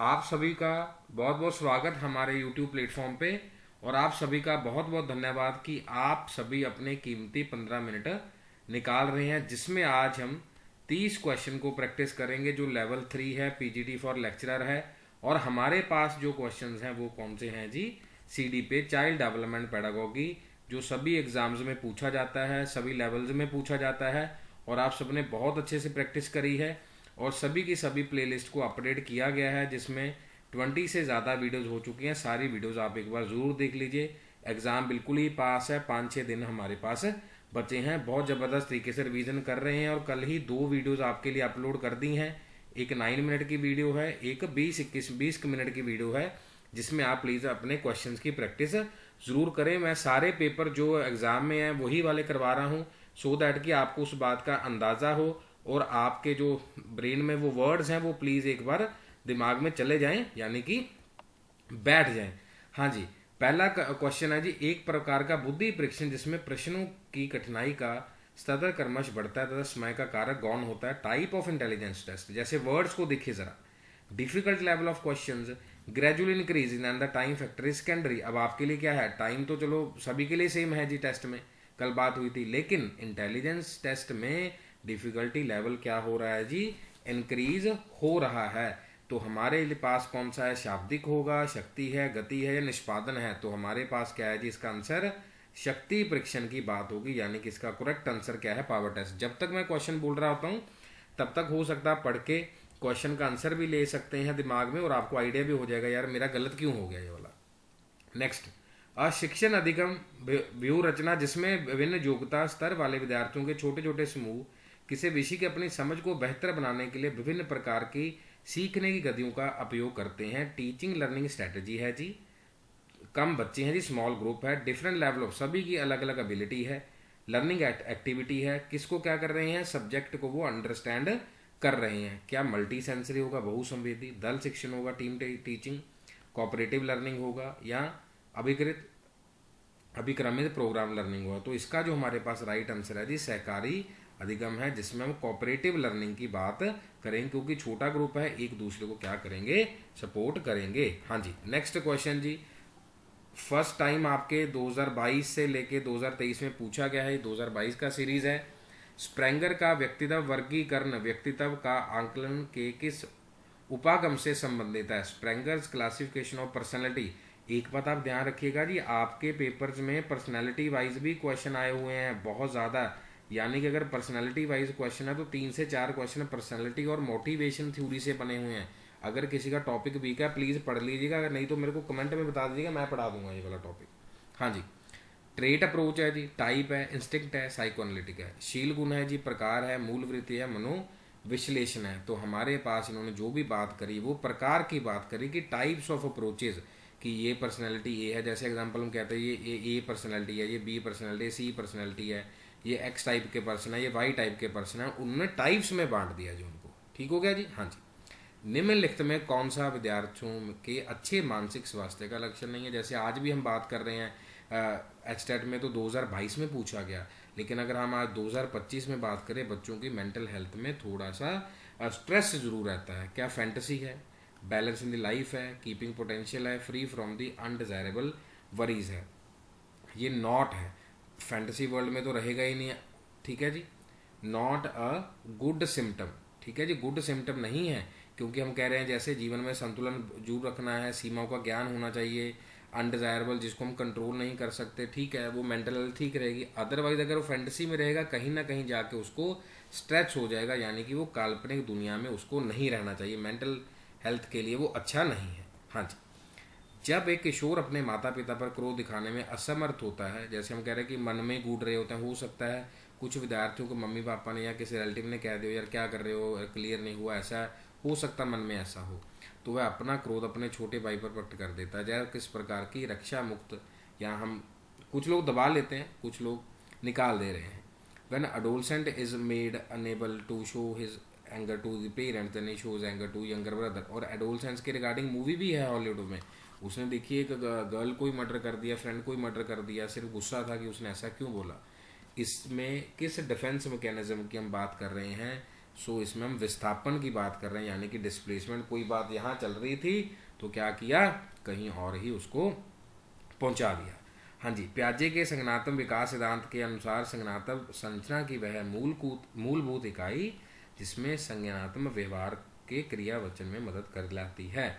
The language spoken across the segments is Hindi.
आप सभी का बहुत बहुत स्वागत हमारे YouTube प्लेटफॉर्म पे। और आप सभी का बहुत बहुत धन्यवाद कि आप सभी अपने कीमती 15 मिनट निकाल रहे हैं, जिसमें आज हम 30 क्वेश्चन को प्रैक्टिस करेंगे जो लेवल 3 है, पीजीटी फॉर लेक्चरर है। और हमारे पास जो क्वेश्चंस हैं वो कौन से हैं जी? सीडी पे चाइल्ड डेवलपमेंट पेडागोगी, जो सभी एग्जाम्स में पूछा जाता है, सभी लेवल्स में पूछा जाता है। और आप सबने बहुत अच्छे से प्रैक्टिस करी है और सभी की सभी प्लेलिस्ट को अपडेट किया गया है, जिसमें 20 से ज़्यादा वीडियोस हो चुकी हैं। सारी वीडियोस आप एक बार ज़रूर देख लीजिए। एग्ज़ाम बिल्कुल ही पास है, 5-6 दिन हमारे पास बचे हैं। बहुत ज़बरदस्त तरीके से रिवीजन कर रहे हैं और कल ही 2 वीडियोस आपके लिए अपलोड कर दी हैं। एक 9 मिनट की वीडियो है, एक 20 मिनट की वीडियो है, जिसमें आप प्लीज़ अपने क्वेश्चंस की प्रैक्टिस ज़रूर करें। मैं सारे पेपर जो एग्ज़ाम में हैं वही वाले करवा रहा हूँ, सो दैट कि आपको उस बात का अंदाज़ा हो और आपके जो ब्रेन में वो वर्ड्स हैं वो प्लीज़ एक बार दिमाग में चले जाएं, यानी कि बैठ जाएं। हाँ जी, पहला क्वेश्चन है जी, एक प्रकार का बुद्धि परीक्षण जिसमें प्रश्नों की कठिनाई का सतत क्रमश बढ़ता है तथा समय का कारक गौण होता है। Type of intelligence test. जैसे वर्ड्स को देखिए जरा। Difficult level of questions, gradual increase in and the time factor is secondary. अब आपके लिए क्या है, टाइम तो चलो सभी के लिए सेम है जी, टेस्ट में कल बात हुई थी, लेकिन इंटेलिजेंस टेस्ट में डिफिकल्टी लेवल क्या हो रहा है जी? इंक्रीज हो रहा है। तो हमारे पास कौन सा है? शाब्दिक होगा, शक्ति है, गति है या निष्पादन है? तो हमारे पास क्या है जी? इसका आंसर शक्ति परीक्षण की बात होगी, यानी कि इसका करेक्ट आंसर क्या है? Power test. जब तक मैं क्वेश्चन बोल रहा होता हूँ तब तक हो सकता है पढ़ के क्वेश्चन का आंसर भी ले सकते हैं दिमाग में, और आपको आइडिया भी हो जाएगा यार मेरा गलत क्यों हो गया ये वाला। नेक्स्ट, अशिक्षण अधिगम व्यूह रचना, जिसमें विभिन्न योग्यता स्तर वाले विद्यार्थियों के छोटे छोटे समूह किसी विषय की अपनी समझ को बेहतर बनाने के लिए विभिन्न प्रकार की सीखने की गतियों का उपयोग करते हैं। टीचिंग लर्निंग स्ट्रेटजी है जी। कम बच्चे हैं जी, स्मॉल ग्रुप है। डिफरेंट लेवल ऑफ, सभी की अलग अलग एबिलिटी है। लर्निंग एक्टिविटी है, किसको क्या कर रहे हैं? सब्जेक्ट को वो अंडरस्टैंड कर रहे हैं। क्या मल्टी सेंसरी होगा, बहुसंवेदी? दल शिक्षण होगा, टीम टीचिंग? कोऑपरेटिव लर्निंग होगा या अभिकृत अभिक्रमित प्रोग्राम लर्निंग होगा? तो इसका जो हमारे पास राइट आंसर है जी, सहकारी अधिगम है, जिसमें हम कोऑपरेटिव लर्निंग की बात करेंगे, क्योंकि छोटा ग्रुप है, एक दूसरे को क्या करेंगे? सपोर्ट करेंगे। हाँ जी, नेक्स्ट क्वेश्चन जी। फर्स्ट टाइम आपके 2022 से लेके 2023 में पूछा गया है, 2022 का सीरीज है। स्प्रेंगर का व्यक्तित्व वर्गीकरण व्यक्तित्व का आंकलन के किस उपागम से संबंधित है? स्प्रेंगर्स क्लासिफिकेशन ऑफ पर्सनैलिटी। एक बात आप ध्यान रखिएगा जी, आपके पेपर्स में पर्सनैलिटी वाइज भी क्वेश्चन आए हुए हैं बहुत ज़्यादा। यानी कि अगर पर्सनैलिटी वाइज क्वेश्चन है तो 3 से 4 क्वेश्चन पर्सनैलिटी और मोटिवेशन थ्योरी से बने हुए हैं। अगर किसी का टॉपिक वीक है प्लीज़ पढ़ लीजिएगा, अगर नहीं तो मेरे को कमेंट में बता दीजिएगा, मैं पढ़ा दूंगा ये वाला टॉपिक। हाँ जी, ट्रेट अप्रोच है जी, टाइप है, इंस्टिंक्ट है, साइकोएनालिटिक है। शील गुण है जी, प्रकार है, मूल वृत्ति है, मनो विश्लेषण है। तो हमारे पास इन्होंने जो भी बात करी वो प्रकार की बात करी कि टाइप्स ऑफ अप्रोचेज, कि ये पर्सनैलिटी ए है। जैसे एग्जांपल हम कहते हैं ये ए पर्सनैलिटी है, ये बी पर्सनैलिटी है, सी पर्सनैलिटी है, ये एक्स टाइप के पर्सन है, ये वाई टाइप के पर्सन है। उन्होंने टाइप्स में बांट दिया जी उनको। ठीक हो गया जी। हाँ जी, निम्नलिखित में कौन सा विद्यार्थियों के अच्छे मानसिक स्वास्थ्य का लक्षण नहीं है? जैसे आज भी हम बात कर रहे हैं, एचटेट में तो 2022 में पूछा गया, लेकिन अगर हम आज 2025 में बात करें, बच्चों की मेंटल हेल्थ में थोड़ा सा स्ट्रेस जरूर रहता है। क्या फैंटेसी है, बैलेंस इन द लाइफ है, कीपिंग पोटेंशियल है, free from the undesirable worries है? ये नॉट है, फैंटेसी वर्ल्ड में तो रहेगा ही नहीं है। ठीक है जी, नॉट अ गुड सिम्टम। ठीक है जी, गुड सिम्टम नहीं है, क्योंकि हम कह रहे हैं जैसे जीवन में संतुलन जरूर रखना है, सीमाओं का ज्ञान होना चाहिए। अनडिजायरेबल, जिसको हम कंट्रोल नहीं कर सकते, ठीक है, वो मेंटल हेल्थ ठीक रहेगी। अदरवाइज अगर वो फैंटेसी में रहेगा, कहीं ना कहीं जाके उसको स्ट्रेच हो जाएगा, यानी कि वो काल्पनिक दुनिया में उसको नहीं रहना चाहिए। मेंटल हेल्थ के लिए वो अच्छा नहीं है। हाँ जी, जब एक किशोर अपने माता पिता पर क्रोध दिखाने में असमर्थ होता है, जैसे हम कह रहे हैं कि मन में गूंज रहे होते हैं, हो सकता है कुछ विद्यार्थियों को मम्मी पापा ने या किसी रिलेटिव ने कह दिया यार क्या कर रहे हो, क्लियर नहीं हुआ, ऐसा हो सकता मन में ऐसा हो, तो वह अपना क्रोध अपने छोटे भाई पर प्रकट कर देता है। जैसे किस प्रकार की रक्षा मुक्त, या हम कुछ लोग दबा लेते हैं, कुछ लोग निकाल दे रहे हैं। When adolescent is made unable to show his anger to the parents, then he shows anger to younger brother। और adolescents के रिगार्डिंग मूवी भी है हॉलीवुड में। उसने देखिए एक गर्ल को ही मर्डर कर दिया, फ्रेंड को ही मर्डर कर दिया, सिर्फ गुस्सा था कि उसने ऐसा क्यों बोला। इसमें किस डिफेंस मैकेनिज्म की हम बात कर रहे हैं? सो इसमें हम विस्थापन की बात कर रहे हैं, यानी कि डिस्प्लेसमेंट। कोई बात यहाँ चल रही थी तो क्या किया, कहीं और ही उसको पहुंचा दिया। हाँ जी, प्याजे के संज्ञानात्मक विकास सिद्धांत के अनुसार संज्ञानात्मक संरचना की वह मूलभूत इकाई जिसमें संज्ञानात्मक व्यवहार के क्रियावचन में मदद कर लाती है।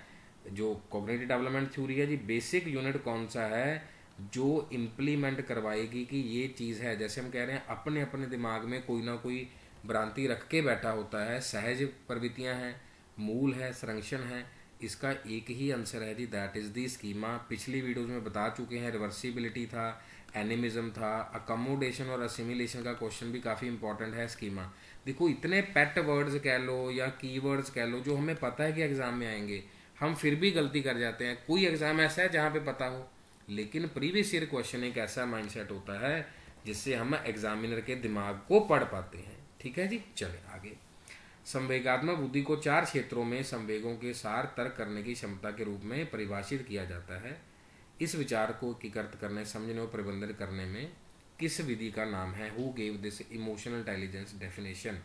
जो कॉग्निटिव डेवलपमेंट थ्योरी है जी, बेसिक यूनिट कौन सा है जो इम्प्लीमेंट करवाएगी कि ये चीज़ है। जैसे हम कह रहे हैं अपने अपने दिमाग में कोई ना कोई भ्रांति रख के बैठा होता है, सहज प्रवृत्तियां हैं, मूल है, संरक्षण है। इसका एक ही आंसर है जी, दैट इज़ दी स्कीमा। पिछली वीडियोज में बता चुके हैं, रिवर्सिबिलिटी था, एनिमिज्म था, अकोमोडेशन और असिमिलेशन का क्वेश्चन भी काफ़ी इंपॉर्टेंट है। स्कीमा देखो, इतने पेट वर्ड्स कह लो या कीवर्ड्स कह लो जो हमें पता है कि एग्जाम में आएंगे, हम फिर भी गलती कर जाते हैं। कोई एग्जाम ऐसा है जहाँ पे पता हो, लेकिन प्रीवियस ईयर क्वेश्चन एक ऐसा माइंडसेट होता है जिससे हम एग्जामिनर के दिमाग को पढ़ पाते हैं। ठीक है जी, चले आगे। संवेगात्मक बुद्धि को 4 क्षेत्रों में संवेगों के सार तर्क करने की क्षमता के रूप में परिभाषित किया जाता है। इस विचार को एकीकृत करने, समझने और प्रबंधन करने में किस विधि का नाम है? Who gave this emotional intelligence definition?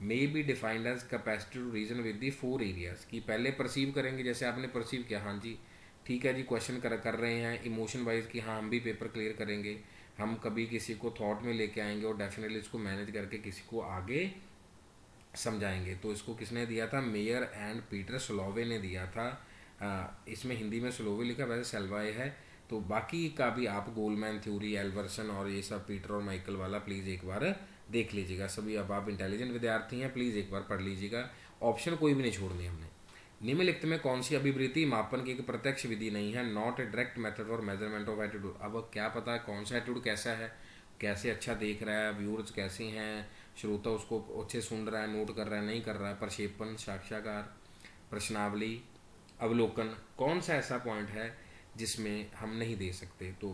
May be defined as capacity to reason with the 4 areas. कि पहले परसीव करेंगे, जैसे आपने परसीव किया, हाँ जी ठीक है जी, क्वेश्चन कर रहे हैं इमोशन वाइज कि हाँ हम भी पेपर क्लियर करेंगे, हम कभी किसी को थॉट में लेके आएंगे और डेफिनेटली इसको मैनेज करके किसी को आगे समझाएंगे। तो इसको किसने दिया था? मेयर एंड पीटर सोलोवे ने दिया था। इसमें हिंदी में सोलोवे लिखा, वैसे सेल्वाए है। तो बाकी का भी आप गोलमैन थ्योरी, एल्वर्सन और ये सब पीटर और माइकल वाला प्लीज़ एक बार देख लीजिएगा। सभी अब आप इंटेलिजेंट विद्यार्थी हैं, प्लीज़ एक बार पढ़ लीजिएगा। ऑप्शन कोई भी नहीं छोड़नी हमने। निम्नलिखित में कौन सी अभिवृत्ति मापन की एक प्रत्यक्ष विधि नहीं है? Not a direct method for measurement of attitude. अब क्या पता है कौन सा एटीट्यूड कैसा है, कैसे अच्छा देख रहा है, व्यूअर्स कैसे हैं, श्रोता उसको अच्छे सुन रहा है, नोट कर रहा है, नहीं कर रहा है, प्रक्षेपण, साक्षात्कार, प्रश्नावली, अवलोकन, कौन सा ऐसा पॉइंट है जिसमें हम नहीं दे सकते? तो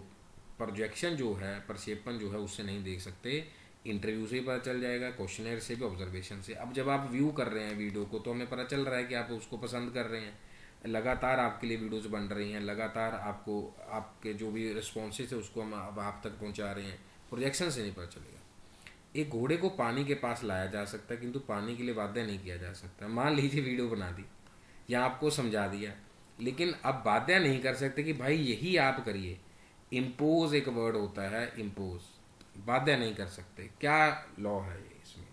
प्रोजेक्शन जो है, प्रक्षेपण जो है, उससे नहीं देख सकते। इंटरव्यू से ही पता चल जाएगा, क्वेश्चनर से भी, ऑब्जर्वेशन से। अब जब आप व्यू कर रहे हैं वीडियो को तो हमें पता चल रहा है कि आप उसको पसंद कर रहे हैं, लगातार आपके लिए वीडियोस बन रही हैं, लगातार आपको आपके जो भी रिस्पॉन्सेज है उसको हम अब आप तक पहुंचा रहे हैं। प्रोजेक्शन से नहीं पता चलेगा। एक घोड़े को पानी के पास लाया जा सकता है किंतु पानी के लिए वाद्य नहीं किया जा सकता। मान लीजिए वीडियो बना दी या आपको समझा दिया, लेकिन अब वाद्य नहीं कर सकते कि भाई यही आप करिए। इम्पोज एक वर्ड होता है, इम्पोज, वाद्य नहीं कर सकते। क्या लॉ है ये? इसमें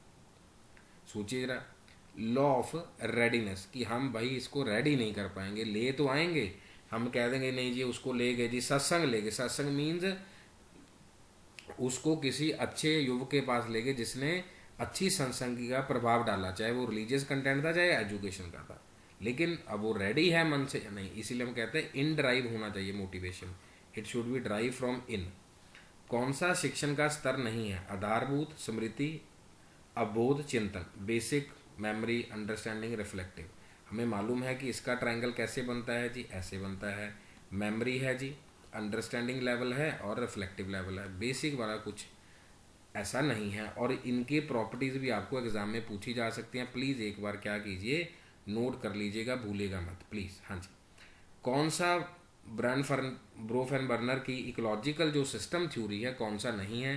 सोचिए जरा, लॉ ऑफ रेडीनेस, कि हम भाई इसको रेडी नहीं कर पाएंगे। ले तो आएंगे, हम कह देंगे नहीं जी उसको ले गए जी सत्संग ले गए। सत्संग मीन्स उसको किसी अच्छे युवक के पास ले गए जिसने अच्छी सत्संग का प्रभाव डाला, चाहे वो रिलीजियस कंटेंट था चाहे एजुकेशन का था, लेकिन अब वो रेडी है मन से नहीं। इसीलिए हम कहते हैं इन ड्राइव होना चाहिए motivation, it should be drive from in. कौन सा शिक्षण का स्तर नहीं है? आधारभूत, स्मृति, अवबोध, चिंतन, बेसिक, मेमोरी, अंडरस्टैंडिंग, रिफ्लेक्टिव। हमें मालूम है कि इसका ट्रायंगल कैसे बनता है जी, ऐसे बनता है। मेमोरी है जी, अंडरस्टैंडिंग लेवल है और रिफ्लेक्टिव लेवल है। बेसिक वाला कुछ ऐसा नहीं है। और इनके प्रॉपर्टीज भी आपको एग्जाम में पूछी जा सकती हैं। प्लीज़ एक बार क्या कीजिए, नोट कर लीजिएगा, भूलेगा मत प्लीज़। हाँ जी, कौन सा ब्रोफेनबर्नर की इकोलॉजिकल जो सिस्टम थ्योरी है कौन सा नहीं है?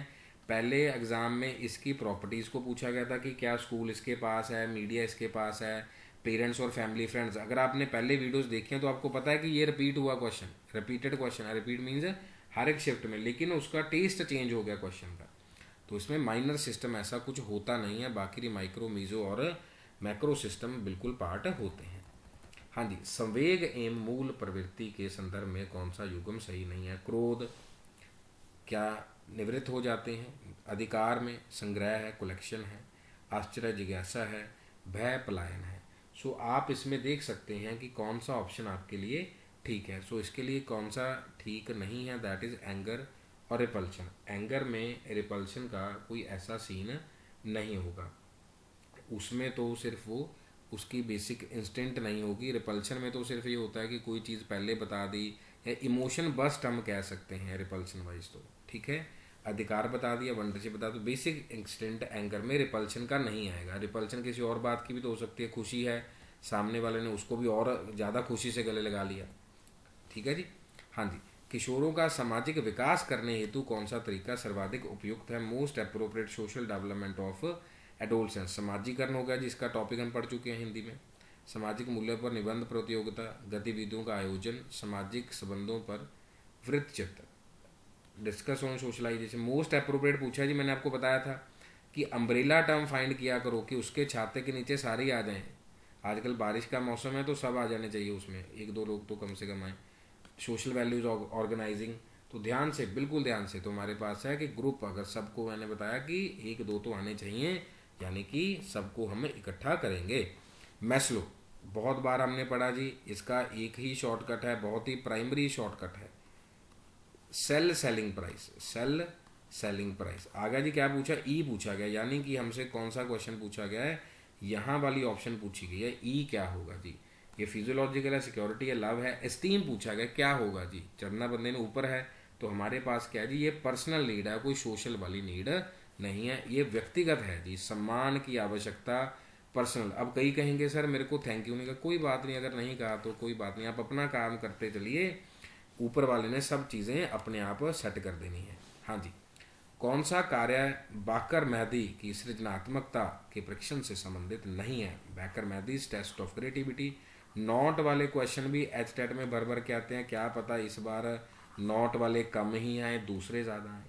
पहले एग्ज़ाम में इसकी प्रॉपर्टीज़ को पूछा गया था कि क्या स्कूल इसके पास है, मीडिया इसके पास है, पेरेंट्स और फैमिली फ्रेंड्स। अगर आपने पहले वीडियोस देखे हैं तो आपको पता है कि ये रिपीट हुआ question, repeated question. Repeat means हर एक शिफ्ट में, लेकिन उसका टेस्ट चेंज हो गया क्वेश्चन का। तो इसमें माइनर सिस्टम ऐसा कुछ होता नहीं है, बाकी माइक्रो, मीजो और मैक्रो सिस्टम बिल्कुल पार्ट होते हैं। हाँ जी, संवेग एवं मूल प्रवृत्ति के संदर्भ में कौन सा युग्म सही नहीं है? क्रोध क्या निवृत्त हो जाते हैं? अधिकार में संग्रह है, कलेक्शन है, आश्चर्य जिज्ञासा है, भय पलायन है। सो आप इसमें देख सकते हैं कि कौन सा ऑप्शन आपके लिए ठीक है। सो इसके लिए कौन सा ठीक नहीं है? दैट इज एंगर और रिपल्शन। एंगर में रिपल्शन का कोई ऐसा सीन नहीं होगा, उसमें तो सिर्फ वो उसकी बेसिक इंस्टिंक्ट नहीं होगी। रिपल्शन में तो सिर्फ ये होता है कि कोई चीज़ पहले बता दी, या इमोशन बस्ट हम कह सकते हैं रिपल्शन वाइज, तो ठीक है। अधिकार बता दिया, वंडरशिप बता दो, बेसिक इंस्टिंक्ट एंगर में रिपल्शन का नहीं आएगा। रिपल्शन किसी और बात की भी तो हो सकती है, खुशी है, सामने वाले ने उसको भी और ज़्यादा खुशी से गले लगा लिया, ठीक है जी। हाँ जी, किशोरों का सामाजिक विकास करने हेतु कौन सा तरीका सर्वाधिक उपयुक्त है? Most appropriate social development of adolescence सामाजिकरण हो गया जिसका टॉपिक हम पढ़ चुके हैं हिंदी में। सामाजिक मूल्यों पर निबंध प्रतियोगिता, गतिविधियों का आयोजन, सामाजिक संबंधों पर वृत्तचित्र, discuss on socialization. Most appropriate पूछा जी, मैंने आपको बताया था कि अम्ब्रेला टर्म फाइंड किया करो कि उसके छाते के नीचे सारे ही आ जाएं। आजकल बारिश का मौसम है तो सब आ जाने चाहिए उसमें, एक दो लोग तो कम से कम आए। सोशल वैल्यूज ऑर्गेनाइजिंग, तो ध्यान से, बिल्कुल ध्यान से, तो हमारे पास है कि ग्रुप, अगर सबको मैंने बताया कि एक दो तो आने चाहिए, यानी कि सबको हम इकट्ठा करेंगे। मैस्लो बहुत बार हमने पढ़ा जी, इसका एक ही शॉर्टकट है, बहुत ही प्राइमरी शॉर्टकट है, sell selling price. Sell selling price आ गया जी। क्या पूछा? ई पूछा गया, यानी कि हमसे कौन सा क्वेश्चन पूछा गया है, यहाँ वाली ऑप्शन पूछी गई है। ई क्या होगा जी? ये फिजियोलॉजिकल है, सिक्योरिटी है, लव है, एस्टीम पूछा गया, क्या होगा जी? चढ़ना बंदे ने ऊपर है, तो हमारे पास क्या है जी, ये पर्सनल नीड है, कोई सोशल वाली नीड नहीं है, ये व्यक्तिगत है जी, सम्मान की आवश्यकता, पर्सनल। अब कई कहेंगे सर मेरे को थैंक यू नहीं कहा, कोई बात नहीं, अगर नहीं कहा तो कोई बात नहीं, आप अपना काम करते चलिए, ऊपर वाले ने सब चीज़ें अपने आप सेट कर देनी है। हाँ जी। कौन सा कार्य बाकर मेहदी की सृजनात्मकता के परीक्षण से संबंधित नहीं है? Baquer Mehdi test of creativity. Not वाले क्वेश्चन भी एच टेट में भर भर के आते हैं, क्या पता इस बार नॉट वाले कम ही आए, दूसरे ज़्यादा आए,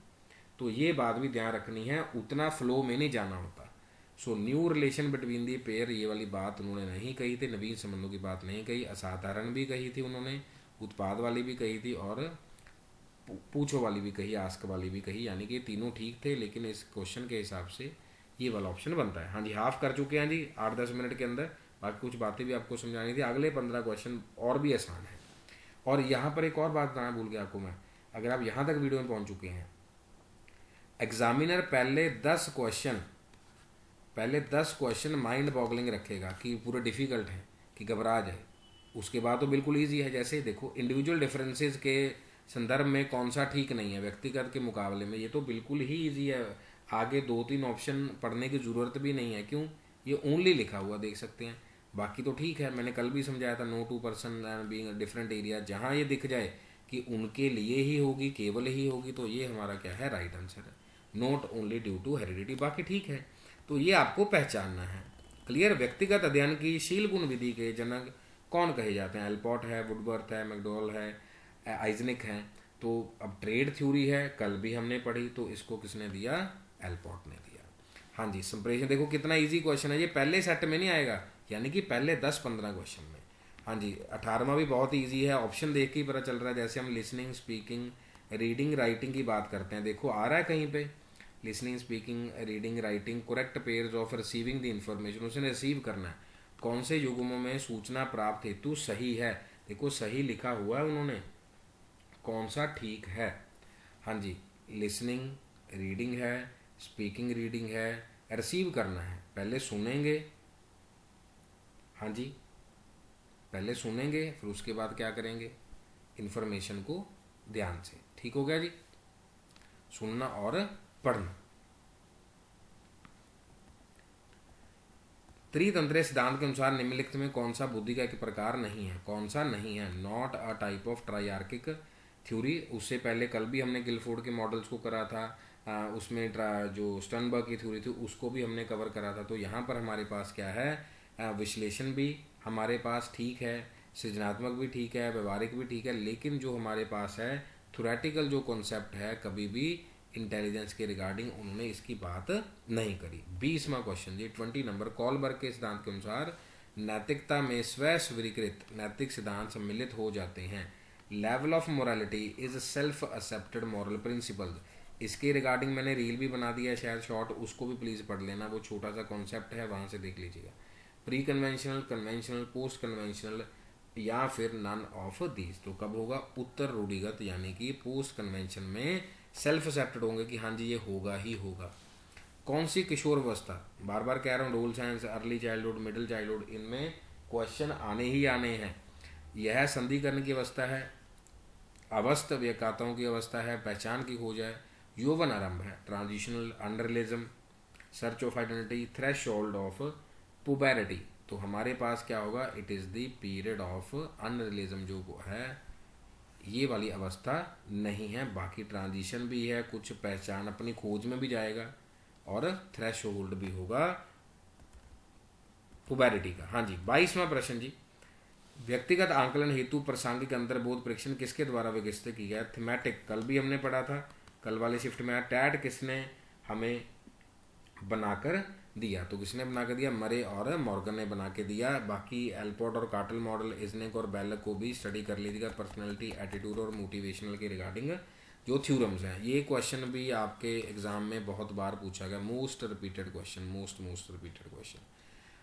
तो ये बात भी ध्यान रखनी है, उतना फ्लो में नहीं जाना होता। So new relation between the pair, ये वाली बात उन्होंने नहीं कही थी, नवीन संबंधों की बात नहीं कही, असाधारण भी कही थी उन्होंने, उत्पाद वाली भी कही थी, और पूछो वाली भी कही, आस्क वाली भी कही, यानी कि तीनों ठीक थे, लेकिन इस क्वेश्चन के हिसाब से ये वाला ऑप्शन बनता है। हाँ जी, हाफ कर चुके हैं जी 8-10 मिनट के अंदर, बाकी कुछ बातें भी आपको समझानी थी। अगले 15 क्वेश्चन और भी आसान है। और यहाँ पर एक और बात बताना भूल गया आपको मैं, अगर आप यहाँ तक वीडियो में पहुँच चुके हैं, एग्जामिनर पहले 10 क्वेश्चन माइंड बॉगलिंग रखेगा कि पूरे डिफ़िकल्ट हैं, कि घबरा जाए, उसके बाद तो बिल्कुल ईजी है। जैसे देखो, इंडिविजुअल डिफरेंसेस के संदर्भ में कौन सा ठीक नहीं है व्यक्तिगत के मुकाबले में, ये तो बिल्कुल ही ईजी है, आगे 2-3 ऑप्शन पढ़ने की ज़रूरत भी नहीं है। क्यों? ये ओनली लिखा हुआ देख सकते हैं, बाकी तो ठीक है। मैंने कल भी समझाया था, no two person being different area, जहाँ ये दिख जाए कि उनके लिए ही होगी, केवल ही होगी, तो ये हमारा क्या है, राइट आंसर है। Not only due to heredity, बाकी ठीक है, तो ये आपको पहचानना है। क्लियर? व्यक्तिगत अध्ययन की शील गुण विधि के जनक कौन कहे जाते हैं? एल्पॉट है, वुडवर्थ है, मैकडोल है, आइजनिक है। तो अब ट्रेड थ्योरी है, कल भी हमने पढ़ी, तो इसको किसने दिया? एल्पॉट ने दिया। हाँ जी, संप्रेषण देखो कितना इजी क्वेश्चन है, ये पहले सेट में नहीं आएगा, यानी कि पहले 10-15 क्वेश्चन में। हाँ जी, 18वां भी बहुत ईजी है, ऑप्शन देख के ही पता चल रहा है। जैसे हम लिसनिंग, स्पीकिंग, रीडिंग, राइटिंग की बात करते हैं, देखो आ रहा है कहीं पे, listening, speaking, reading, writing, correct pairs of receiving the information, उसने रिसीव करना है। कौन से युग्मों में सूचना प्राप्त हेतु सही है? देखो सही लिखा हुआ है उन्होंने, कौन सा ठीक है? हाँ जी, लिसनिंग रीडिंग है, स्पीकिंग रीडिंग है, रिसीव करना है, पहले सुनेंगे। हाँ जी, पहले सुनेंगे, फिर उसके बाद क्या करेंगे, इन्फॉर्मेशन को ध्यान से। ठीक हो गया जी, सुनना और पढ़ना। त्रितंत्रीय सिद्धांत के अनुसार निम्नलिखित में कौन सा बुद्धि का एक प्रकार नहीं है? कौन सा नहीं है? Not a type of triarchic theory. उससे पहले कल भी हमने गिलफोर्ड के मॉडल्स को करा था, उसमें जो स्टर्नबर्ग की थ्योरी थी उसको भी हमने कवर करा था। तो यहाँ पर हमारे पास क्या है, विश्लेषण भी हमारे पास ठीक है, सृजनात्मक भी ठीक है, व्यवहारिक भी ठीक है, लेकिन जो हमारे पास है थ्योरेटिकल जो कॉन्सेप्ट है, कभी भी इंटेलिजेंस के रिगार्डिंग उन्होंने इसकी बात नहीं करी। 20वां क्वेश्चन जी, 20 नंबर, कॉलबर्ग के सिद्धांत के अनुसार नैतिकता में स्व स्वीकृत नैतिक सिद्धांत सम्मिलित हो जाते हैं। Level of morality is self accepted moral principle. इसके रिगार्डिंग मैंने रील भी बना दिया है शायद शॉर्ट, उसको भी प्लीज़ पढ़ लेना, वो छोटा सा कॉन्सेप्ट है, वहाँ से देख लीजिएगा। Pre conventional, conventional, post conventional या फिर नन ऑफ दीज। तो कब होगा? उत्तर रूढ़िगत, यानी कि पोस्ट कन्वेंशन में सेल्फ एक्सेप्टेड होंगे कि हाँ जी ये होगा ही होगा। कौन सी किशोर अवस्था, बार बार कह रहा हूँ, role science, early childhood, middle childhood, इनमें क्वेश्चन आने ही आने हैं। यह संधिकरण की अवस्था है, अवस्थ व्यकाताओं की अवस्था है, पहचान की खोज है, यौवन आरंभ है, transitional, unrealism, search of identity, threshold of puberty. तो हमारे पास क्या होगा? It is the period of unrealism, जो है ये वाली अवस्था नहीं है। बाकी ट्रांजिशन भी है, कुछ पहचान अपनी खोज में भी जाएगा, और थ्रेशोल्ड भी होगा पुबैरिटी का। हाँ जी, 22वां प्रश्न जी, व्यक्तिगत आंकलन हेतु प्रासंगिक अंतर्बोध परीक्षण किसके द्वारा विकसित किया गया? थीमेटिक कल भी हमने पढ़ा था, कल वाले शिफ्ट में। टैट किसने हमें बनाकर दिया? तो किसने बनाकर दिया? मरे और मॉर्गन ने बना के दिया। बाकी एल्पोर्ट और कार्टल मॉडल, इजनेक और बेल को भी स्टडी कर लीजिएगा, पर्सनैलिटी, एटीट्यूड और मोटिवेशनल के रिगार्डिंग जो थ्योरम्स हैं। ये क्वेश्चन भी आपके एग्जाम में बहुत बार पूछा गया, most repeated question, most repeated question.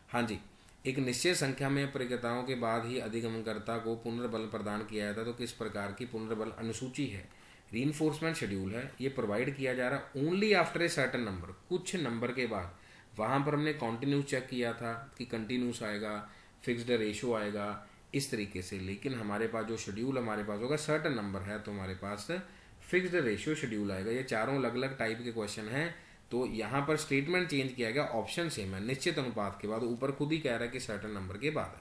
हाँ जी, एक निश्चित संख्या में प्रक्रियाओं के बाद ही अधिगमनकर्ता को पुनर्बल प्रदान किया जाता है, तो किस प्रकार की पुनर्बल अनुसूची है? रीइंफोर्समेंट शेड्यूल है। ये प्रोवाइड किया जा रहा only after a certain number, कुछ नंबर के बाद। वहाँ पर हमने कॉन्टिन्यूस चेक किया था कि कंटिन्यूस आएगा, फिक्स्ड रेशो आएगा, इस तरीके से। लेकिन हमारे पास जो शेड्यूल हमारे पास होगा, सर्टन नंबर है तो हमारे पास फिक्स्ड रेशियो शेड्यूल आएगा। ये चारों अलग अलग टाइप के क्वेश्चन हैं। तो यहाँ पर स्टेटमेंट चेंज किया गया, ऑप्शन सेम है, निश्चित अनुपात के बाद। ऊपर खुद ही कह रहा है कि सर्टन नंबर के बाद है।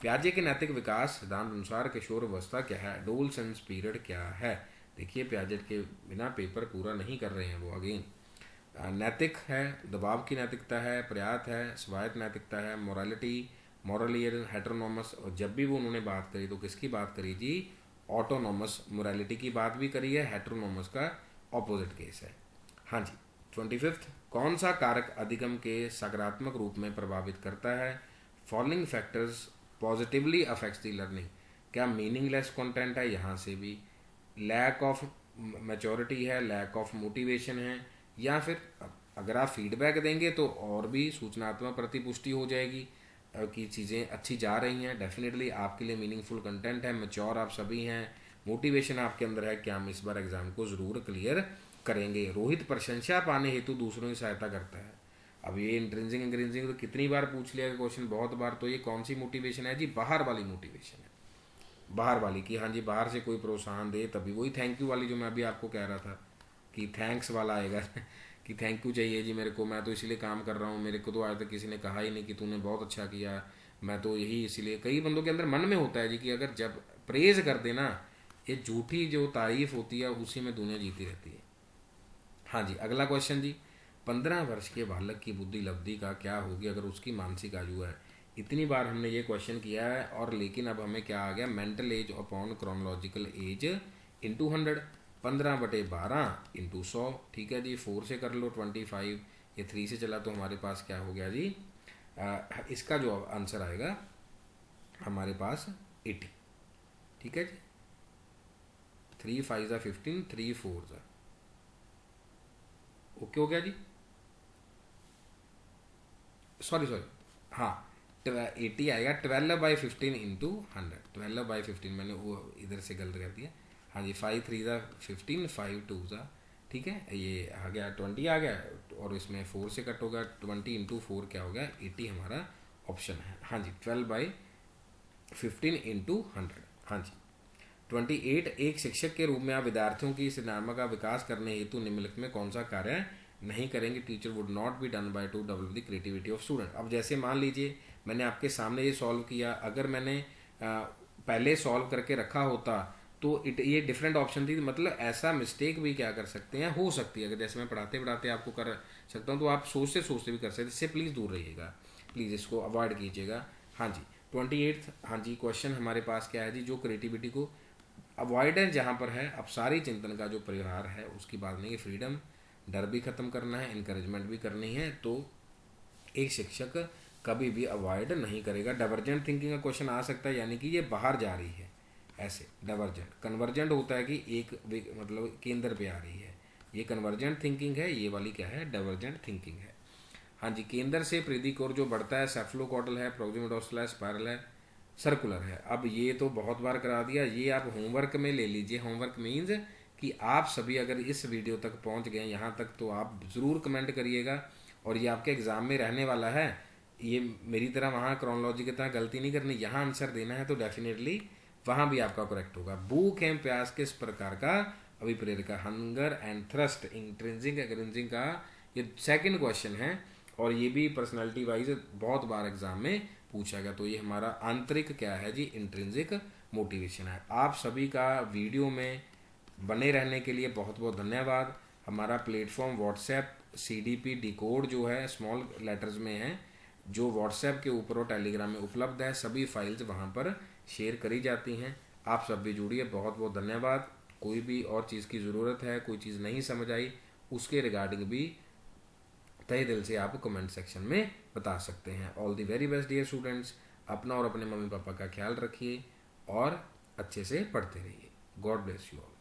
प्याजे के नैतिक विकास सिद्धांत अनुसार किशोर अवस्था क्या है? एडोलसेंस पीरियड क्या है? देखिए, प्याजेट के बिना पेपर पूरा नहीं कर रहे हैं वो। अगेन नैतिक है, दबाव की नैतिकता है, प्रयात है, स्वायत्त नैतिकता है, मोरालिटी, मॉरलियर, हेटेरोनोमस। और जब भी वो उन्होंने बात करी तो किसकी बात करी जी? ऑटोनोमस मोरालिटी की बात भी करी है, हेटेरोनोमस का ऑपोजिट केस है। हाँ जी, 25th, कौन सा कारक अधिगम के सकारात्मक रूप में प्रभावित करता है? Following factors positively affects the learning. क्या मीनिंगलेस कंटेंट है? यहाँ से भी लैक ऑफ मैच्योरिटी है, लैक ऑफ मोटिवेशन है, या फिर अगर आप फीडबैक देंगे तो और भी सूचनात्मक प्रतिपुष्टि हो जाएगी कि चीज़ें अच्छी जा रही हैं। डेफिनेटली आपके लिए मीनिंगफुल कंटेंट है, मैच्योर आप सभी हैं, मोटिवेशन आपके अंदर है कि हम इस बार एग्जाम को ज़रूर क्लियर करेंगे। रोहित प्रशंसा पाने हेतु दूसरों की सहायता करता है। अब ये इंट्रिंसिक इंग्रेंसिक तो कितनी बार पूछ लिया क्वेश्चन, बहुत बार। तो ये कौन सी मोटिवेशन है जी? बाहर वाली मोटिवेशन है, बाहर वाली कि हाँ जी बाहर से कोई प्रोत्साहन दे तभी। वही थैंक यू वाली जो मैं अभी आपको कह रहा था कि थैंक्स वाला आएगा कि थैंक यू चाहिए जी मेरे को, मैं तो इसीलिए काम कर रहा हूँ, मेरे को तो आज तक किसी ने कहा ही नहीं कि तूने बहुत अच्छा किया, मैं तो यही इसीलिए। कई बंदों के अंदर मन में होता है जी कि अगर जब प्रेज कर देना, ये झूठी जो तारीफ होती है उसी में दुनिया जीती रहती है। हाँ जी, अगला क्वेश्चन जी, 15 वर्ष के बालक की बुद्धि लब्धि का क्या होगी अगर उसकी मानसिक आयु है? इतनी बार हमने ये क्वेश्चन किया है, और लेकिन अब हमें क्या आ गया? Mental as upon chronological age into 100, 15/12 into 100। ठीक है जी, 4 से कर लो 25, ये 3 से चला तो हमारे पास क्या हो गया जी? इसका जो आंसर आएगा हमारे पास 80। ठीक है जी, 3 5 ज़ा 15, 3 4 ज़ा ओके हो गया जी। सॉरी, हाँ, 80 आएगा। 12/15 इंटू 100, 12/15 मैंने वो इधर से गलत कर दिया। हाँ जी, 5 3 ज़ा 15, 5 2 ज़ा, ठीक है, ये आ गया 20 आ गया, और इसमें 4 से कट होगा, 20 इंटू 4 क्या हो गया? 80 हमारा ऑप्शन है। हाँ जी, 12/15 इंटू 100। हाँ जी, 28, एक शिक्षक के रूप में आप विद्यार्थियों की सिनेमा का विकास करने हेतु निम्नलिखित में कौन सा कार्य नहीं करेंगे? Teacher would not be done by two develop the creativity of student. अब जैसे मान लीजिए मैंने आपके सामने ये सॉल्व किया, अगर मैंने पहले सॉल्व करके रखा होता तो ये डिफरेंट ऑप्शन थी, मतलब ऐसा मिस्टेक भी क्या कर सकते हैं, हो सकती है। अगर जैसे मैं पढ़ाते पढ़ाते आपको कर सकता हूँ तो आप सोचते सोचते भी कर सकते हैं। इससे प्लीज़ दूर रहिएगा, प्लीज़ इसको अवॉइड कीजिएगा। हाँ जी, 28, हाँ जी, क्वेश्चन हमारे पास क्या है जी? जो क्रिएटिविटी को अवॉइडेंस जहाँ पर है, अब सारी चिंतन का जो परिहार है उसकी बात नहीं है। फ्रीडम, डर भी ख़त्म करना है, इनकरेजमेंट भी करनी है, तो एक शिक्षक कभी भी अवॉइड नहीं करेगा। डाइवर्जेंट थिंकिंग का क्वेश्चन आ सकता है, यानी कि ये बाहर जा रही है, ऐसे डाइवर्जेंट। कन्वर्जेंट होता है कि एक मतलब केंद्र पे आ रही है, ये कन्वर्जेंट थिंकिंग है, ये वाली क्या है? डाइवर्जेंट थिंकिंग है। हाँ जी, केंद्र से परिधि की ओर जो बढ़ता है, सेफलोकॉर्डल है, प्रोक्सिमेडोर्सल है, स्पायरल है, सर्कुलर है। अब ये तो बहुत बार करा दिया, ये आप होमवर्क में ले लीजिए। होमवर्क मीन्स कि आप सभी अगर इस वीडियो तक पहुंच गए यहाँ तक तो आप ज़रूर कमेंट करिएगा, और ये आपके एग्ज़ाम में रहने वाला है। ये मेरी तरह वहाँ क्रोनोलॉजी की तरह गलती नहीं करनी, यहाँ आंसर देना है तो डेफिनेटली वहाँ भी आपका करेक्ट होगा। भूख एवं प्यास किस प्रकार का अभिप्रेरक का? Hunger and thrust, intrinsic extrinsic का ये सेकंड क्वेश्चन है, और ये भी पर्सनालिटी वाइज बहुत बार एग्जाम में पूछा गया। तो ये हमारा आंतरिक क्या है जी? इंट्रिंसिक मोटिवेशन है। आप सभी का वीडियो में बने रहने के लिए बहुत बहुत धन्यवाद। हमारा प्लेटफॉर्म व्हाट्सएप CDP डिकोड जो है स्मॉल लेटर्स में है, जो व्हाट्सएप के ऊपर और टेलीग्राम में उपलब्ध है। सभी फाइल्स वहाँ पर शेयर करी जाती हैं। आप सब भी जुड़िए। बहुत बहुत धन्यवाद। कोई भी और चीज़ की ज़रूरत है, कोई चीज़ नहीं समझ आई, उसके रिगार्डिंग भी तहे दिल से आप कमेंट सेक्शन में बता सकते हैं। All the very best dear students. अपना और अपने मम्मी पापा का ख्याल रखिए और अच्छे से पढ़ते रहिए। God bless you all.